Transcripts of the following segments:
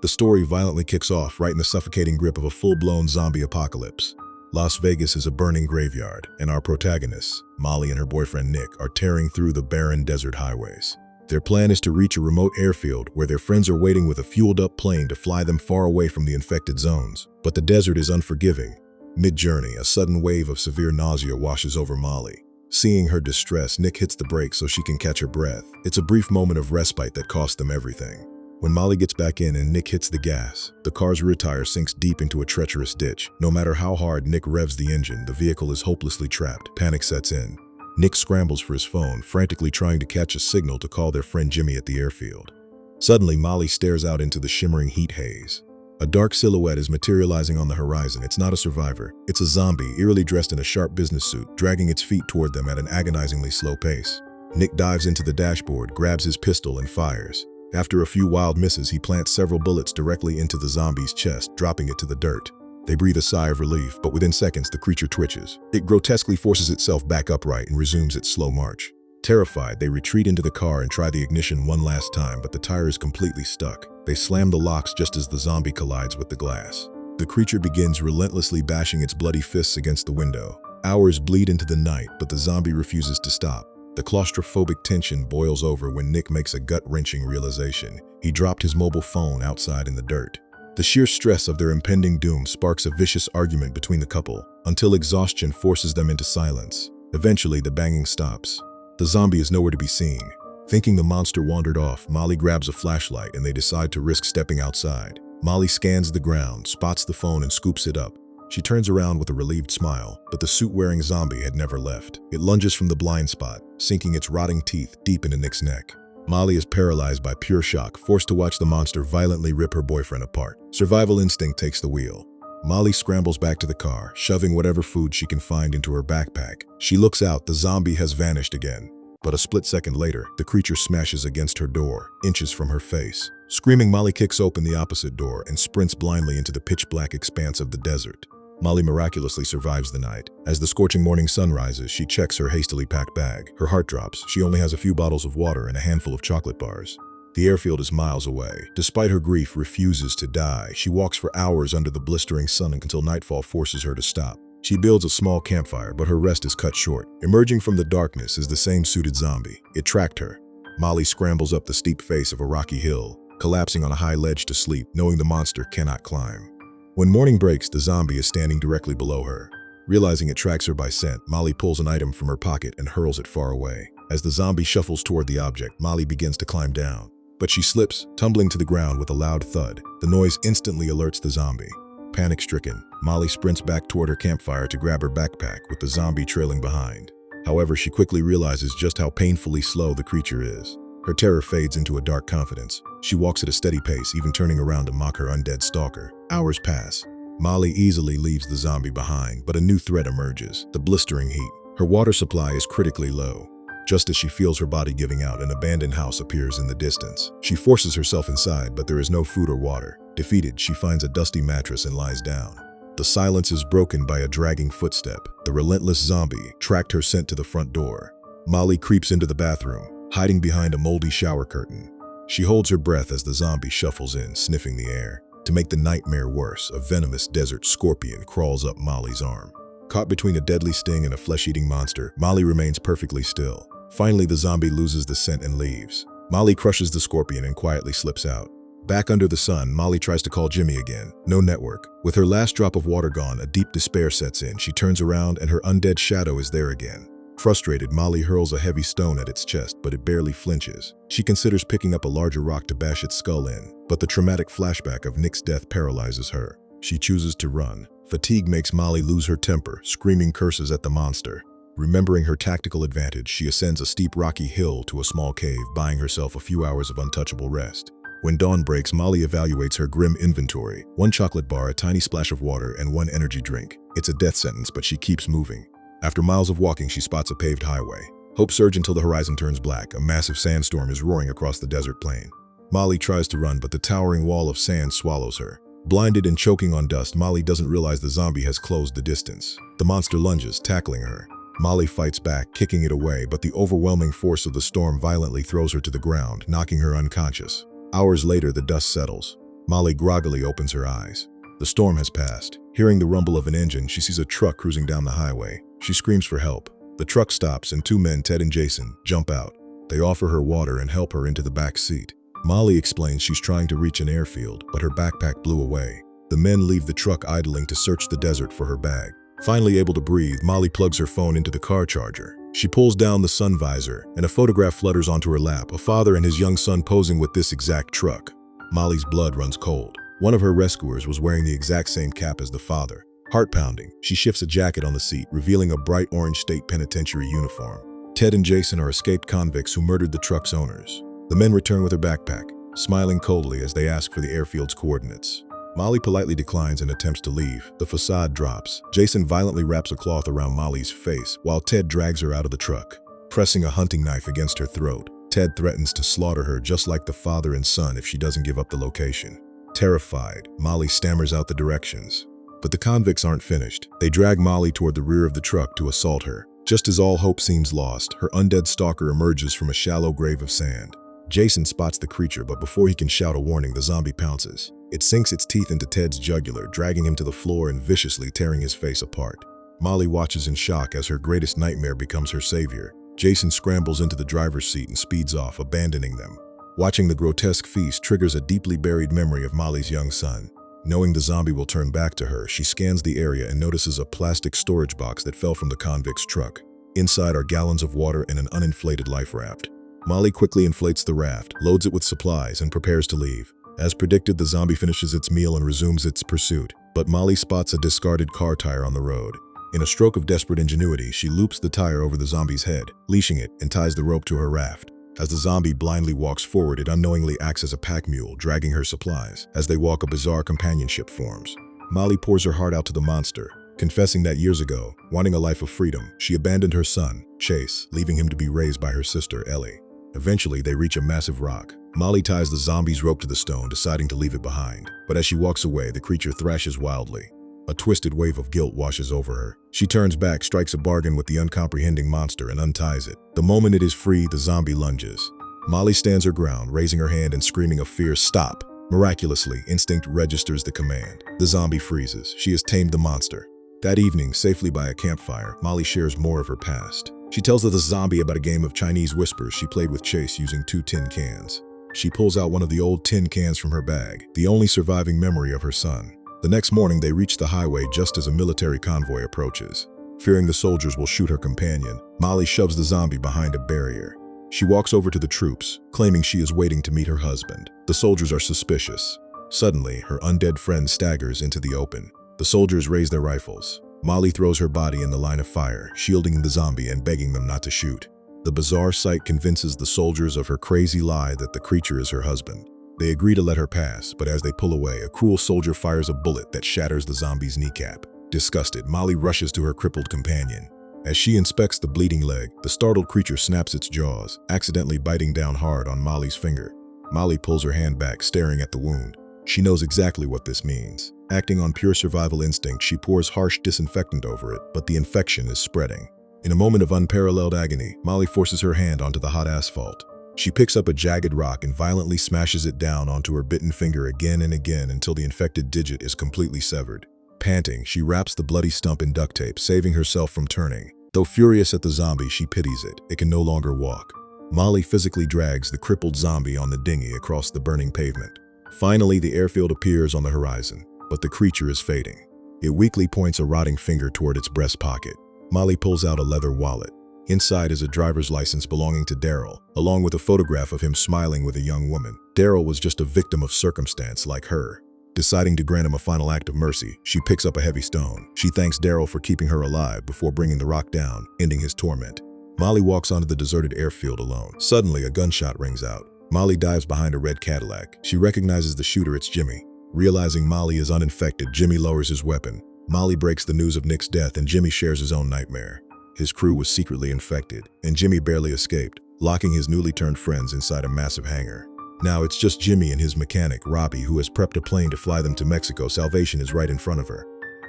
the story violently kicks off right in the suffocating grip of a full-blown zombie apocalypse. Las Vegas is a burning graveyard, and our protagonists, Molly and her boyfriend Nick, are tearing through the barren desert highways. Their plan is to reach a remote airfield where their friends are waiting with a fueled-up plane to fly them far away from the infected zones. But the desert is unforgiving. Mid-journey, a sudden wave of severe nausea washes over Molly. Seeing her distress, Nick hits the brakes so she can catch her breath. It's a brief moment of respite that costs them everything. When Molly gets back in and Nick hits the gas, the car's rear tire sinks deep into a treacherous ditch. No matter how hard Nick revs the engine, the vehicle is hopelessly trapped. Panic sets in. Nick scrambles for his phone, frantically trying to catch a signal to call their friend Jimmy at the airfield. Suddenly, Molly stares out into the shimmering heat haze. A dark silhouette is materializing on the horizon. It's not a survivor. It's a zombie, eerily dressed in a sharp business suit, dragging its feet toward them at an agonizingly slow pace. Nick dives into the dashboard, grabs his pistol, and fires. After a few wild misses, he plants several bullets directly into the zombie's chest, dropping it to the dirt. They breathe a sigh of relief, but within seconds, the creature twitches. It grotesquely forces itself back upright and resumes its slow march. Terrified, they retreat into the car and try the ignition one last time, but the tire is completely stuck. They slam the locks just as the zombie collides with the glass. The creature begins relentlessly bashing its bloody fists against the window. Hours bleed into the night, but the zombie refuses to stop. The claustrophobic tension boils over when Nick makes a gut-wrenching realization. He dropped his mobile phone outside in the dirt. The sheer stress of their impending doom sparks a vicious argument between the couple, until exhaustion forces them into silence. Eventually, the banging stops. The zombie is nowhere to be seen. Thinking the monster wandered off, Molly grabs a flashlight and they decide to risk stepping outside. Molly scans the ground, spots the phone, and scoops it up. She turns around with a relieved smile, but the suit-wearing zombie had never left. It lunges from the blind spot, sinking its rotting teeth deep into Nick's neck. Molly is paralyzed by pure shock, forced to watch the monster violently rip her boyfriend apart. Survival instinct takes the wheel. Molly scrambles back to the car, shoving whatever food she can find into her backpack. She looks out, the zombie has vanished again. But a split second later, the creature smashes against her door, inches from her face. Screaming, Molly kicks open the opposite door and sprints blindly into the pitch-black expanse of the desert. Molly miraculously survives the night. As the scorching morning sun rises, she checks her hastily packed bag. Her heart drops. She only has a few bottles of water and a handful of chocolate bars. The airfield is miles away. Despite her grief, refuses to die. She walks for hours under the blistering sun until nightfall forces her to stop. She builds a small campfire, but her rest is cut short. Emerging from the darkness is the same suited zombie. It tracked her. Molly scrambles up the steep face of a rocky hill, collapsing on a high ledge to sleep, knowing the monster cannot climb. When morning breaks, the zombie is standing directly below her. Realizing it tracks her by scent, Molly pulls an item from her pocket and hurls it far away. As the zombie shuffles toward the object, Molly begins to climb down. But she slips, tumbling to the ground with a loud thud. The noise instantly alerts the zombie. Panic-stricken, Molly sprints back toward her campfire to grab her backpack, with the zombie trailing behind. However, she quickly realizes just how painfully slow the creature is. Her terror fades into a dark confidence. She walks at a steady pace, even turning around to mock her undead stalker. Hours pass. Molly easily leaves the zombie behind, but a new threat emerges: the blistering heat. Her water supply is critically low. Just as she feels her body giving out, an abandoned house appears in the distance. She forces herself inside, but there is no food or water. Defeated, she finds a dusty mattress and lies down. The silence is broken by a dragging footstep. The relentless zombie tracked her scent to the front door. Molly creeps into the bathroom, hiding behind a moldy shower curtain. She holds her breath as the zombie shuffles in, sniffing the air. To make the nightmare worse, a venomous desert scorpion crawls up Molly's arm. Caught between a deadly sting and a flesh-eating monster, Molly remains perfectly still. Finally, the zombie loses the scent and leaves. Molly crushes the scorpion and quietly slips out. Back under the sun, Molly tries to call Jimmy again. No network. With her last drop of water gone, a deep despair sets in. She turns around and her undead shadow is there again. Frustrated, Molly hurls a heavy stone at its chest, but it barely flinches. She considers picking up a larger rock to bash its skull in, but the traumatic flashback of Nick's death paralyzes her. She chooses to run. Fatigue makes Molly lose her temper, screaming curses at the monster. Remembering her tactical advantage, she ascends a steep rocky hill to a small cave, buying herself a few hours of untouchable rest. When dawn breaks, Molly evaluates her grim inventory: one chocolate bar, a tiny splash of water, and one energy drink. It's a death sentence, but she keeps moving. After miles of walking, she spots a paved highway. Hopes surge until the horizon turns black. A massive sandstorm is roaring across the desert plain. Molly tries to run, but the towering wall of sand swallows her. Blinded and choking on dust, Molly doesn't realize the zombie has closed the distance. The monster lunges, tackling her. Molly fights back, kicking it away, but the overwhelming force of the storm violently throws her to the ground, knocking her unconscious. Hours later, the dust settles. Molly groggily opens her eyes. The storm has passed. Hearing the rumble of an engine, she sees a truck cruising down the highway. She screams for help. The truck stops and two men, Ted and Jason, jump out. They offer her water and help her into the back seat. Molly explains she's trying to reach an airfield, but her backpack blew away. The men leave the truck idling to search the desert for her bag. Finally able to breathe, Molly plugs her phone into the car charger. She pulls down the sun visor, and a photograph flutters onto her lap, a father and his young son posing with this exact truck. Molly's blood runs cold. One of her rescuers was wearing the exact same cap as the father. Heart pounding, she shifts a jacket on the seat, revealing a bright orange state penitentiary uniform. Ted and Jason are escaped convicts who murdered the truck's owners. The men return with her backpack, smiling coldly as they ask for the airfield's coordinates. Molly politely declines and attempts to leave. The facade drops. Jason violently wraps a cloth around Molly's face, while Ted drags her out of the truck. Pressing a hunting knife against her throat, Ted threatens to slaughter her just like the father and son if she doesn't give up the location. Terrified, Molly stammers out the directions. But the convicts aren't finished. They drag Molly toward the rear of the truck to assault her. Just as all hope seems lost, her undead stalker emerges from a shallow grave of sand. Jason spots the creature, but before he can shout a warning, the zombie pounces. It sinks its teeth into Ted's jugular, dragging him to the floor and viciously tearing his face apart. Molly watches in shock as her greatest nightmare becomes her savior. Jason scrambles into the driver's seat and speeds off, abandoning them. Watching the grotesque feast triggers a deeply buried memory of Molly's young son. Knowing the zombie will turn back to her, she scans the area and notices a plastic storage box that fell from the convict's truck. Inside are gallons of water and an uninflated life raft. Molly quickly inflates the raft, loads it with supplies, and prepares to leave. As predicted, the zombie finishes its meal and resumes its pursuit, but Molly spots a discarded car tire on the road. In a stroke of desperate ingenuity, she loops the tire over the zombie's head, leashing it, and ties the rope to her raft. As the zombie blindly walks forward, it unknowingly acts as a pack mule, dragging her supplies. As they walk, a bizarre companionship forms. Molly pours her heart out to the monster, confessing that years ago, wanting a life of freedom, she abandoned her son, Chase, leaving him to be raised by her sister, Ellie. Eventually, they reach a massive rock. Molly ties the zombie's rope to the stone, deciding to leave it behind. But as she walks away, the creature thrashes wildly. A twisted wave of guilt washes over her. She turns back, strikes a bargain with the uncomprehending monster, and unties it. The moment it is free, the zombie lunges. Molly stands her ground, raising her hand and screaming a fierce "Stop!" Miraculously, instinct registers the command. The zombie freezes. She has tamed the monster. That evening, safely by a campfire, Molly shares more of her past. She tells the zombie about a game of Chinese whispers she played with Chase using 2 tin cans. She pulls out one of the old tin cans from her bag, the only surviving memory of her son. The next morning, they reach the highway just as a military convoy approaches. Fearing the soldiers will shoot her companion, Molly shoves the zombie behind a barrier. She walks over to the troops, claiming she is waiting to meet her husband. The soldiers are suspicious. Suddenly, her undead friend staggers into the open. The soldiers raise their rifles. Molly throws her body in the line of fire, shielding the zombie and begging them not to shoot. The bizarre sight convinces the soldiers of her crazy lie that the creature is her husband. They agree to let her pass, but as they pull away, a cruel soldier fires a bullet that shatters the zombie's kneecap. Disgusted, Molly rushes to her crippled companion. As she inspects the bleeding leg, the startled creature snaps its jaws, accidentally biting down hard on Molly's finger. Molly pulls her hand back, staring at the wound. She knows exactly what this means. Acting on pure survival instinct, she pours harsh disinfectant over it, but the infection is spreading. In a moment of unparalleled agony, Molly forces her hand onto the hot asphalt. She picks up a jagged rock and violently smashes it down onto her bitten finger again and again until the infected digit is completely severed. Panting, she wraps the bloody stump in duct tape, saving herself from turning. Though furious at the zombie, she pities it. It can no longer walk. Molly physically drags the crippled zombie on the dinghy across the burning pavement. Finally, the airfield appears on the horizon, but the creature is fading. It weakly points a rotting finger toward its breast pocket. Molly pulls out a leather wallet. Inside is a driver's license belonging to Daryl, along with a photograph of him smiling with a young woman. Daryl was just a victim of circumstance like her. Deciding to grant him a final act of mercy, she picks up a heavy stone. She thanks Daryl for keeping her alive before bringing the rock down, ending his torment. Molly walks onto the deserted airfield alone. Suddenly, a gunshot rings out. Molly dives behind a red Cadillac. She recognizes the shooter, it's Jimmy. Realizing Molly is uninfected, Jimmy lowers his weapon. Molly breaks the news of Nick's death and Jimmy shares his own nightmare. His crew was secretly infected, and Jimmy barely escaped, locking his newly turned friends inside a massive hangar. Now it's just Jimmy and his mechanic, Robbie, who has prepped a plane to fly them to Mexico. Salvation is right in front of her.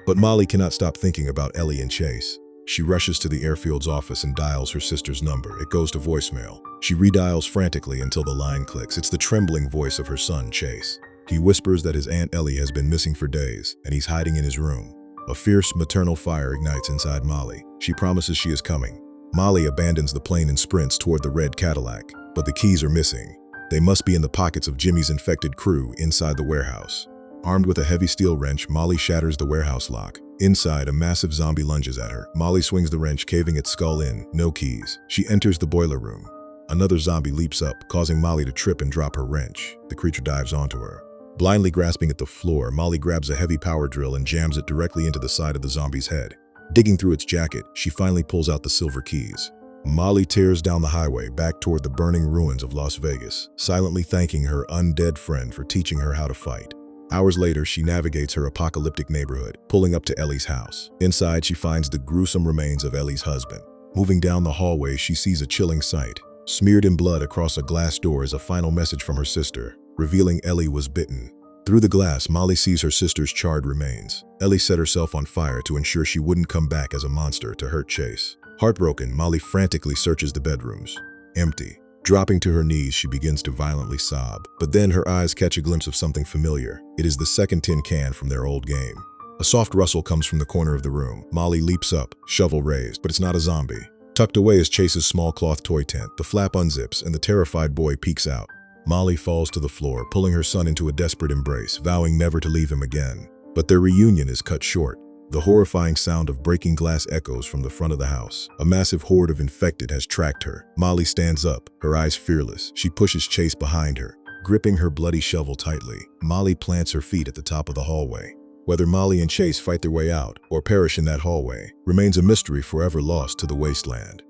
But Molly cannot stop thinking about Ellie and Chase. She rushes to the airfield's office and dials her sister's number. It goes to voicemail. She redials frantically until the line clicks. It's the trembling voice of her son, Chase. He whispers that his Aunt Ellie has been missing for days, and he's hiding in his room. A fierce maternal fire ignites inside Molly. She promises she is coming. Molly abandons the plane and sprints toward the red Cadillac, but the keys are missing. They must be in the pockets of Jimmy's infected crew inside the warehouse. Armed with a heavy steel wrench, Molly shatters the warehouse lock. Inside, a massive zombie lunges at her. Molly swings the wrench, caving its skull in. No keys. She enters the boiler room. Another zombie leaps up, causing Molly to trip and drop her wrench. The creature dives onto her. Blindly grasping at the floor, Molly grabs a heavy power drill and jams it directly into the side of the zombie's head. Digging through its jacket, she finally pulls out the silver keys. Molly tears down the highway back toward the burning ruins of Las Vegas, silently thanking her undead friend for teaching her how to fight. Hours later, she navigates her apocalyptic neighborhood, pulling up to Ellie's house. Inside, she finds the gruesome remains of Ellie's husband. Moving down the hallway, she sees a chilling sight. Smeared in blood across a glass door is a final message from her sister, revealing Ellie was bitten. Through the glass, Molly sees her sister's charred remains. Ellie set herself on fire to ensure she wouldn't come back as a monster to hurt Chase. Heartbroken, Molly frantically searches the bedrooms. Empty. Dropping to her knees, she begins to violently sob. But then her eyes catch a glimpse of something familiar. It is the second tin can from their old game. A soft rustle comes from the corner of the room. Molly leaps up, shovel raised, but it's not a zombie. Tucked away is Chase's small cloth toy tent. The flap unzips and the terrified boy peeks out. Molly falls to the floor, pulling her son into a desperate embrace, vowing never to leave him again. But their reunion is cut short. The horrifying sound of breaking glass echoes from the front of the house. A massive horde of infected has tracked her. Molly stands up, her eyes fearless. She pushes Chase behind her, gripping her bloody shovel tightly. Molly plants her feet at the top of the hallway. Whether Molly and Chase fight their way out or perish in that hallway remains a mystery forever lost to the wasteland.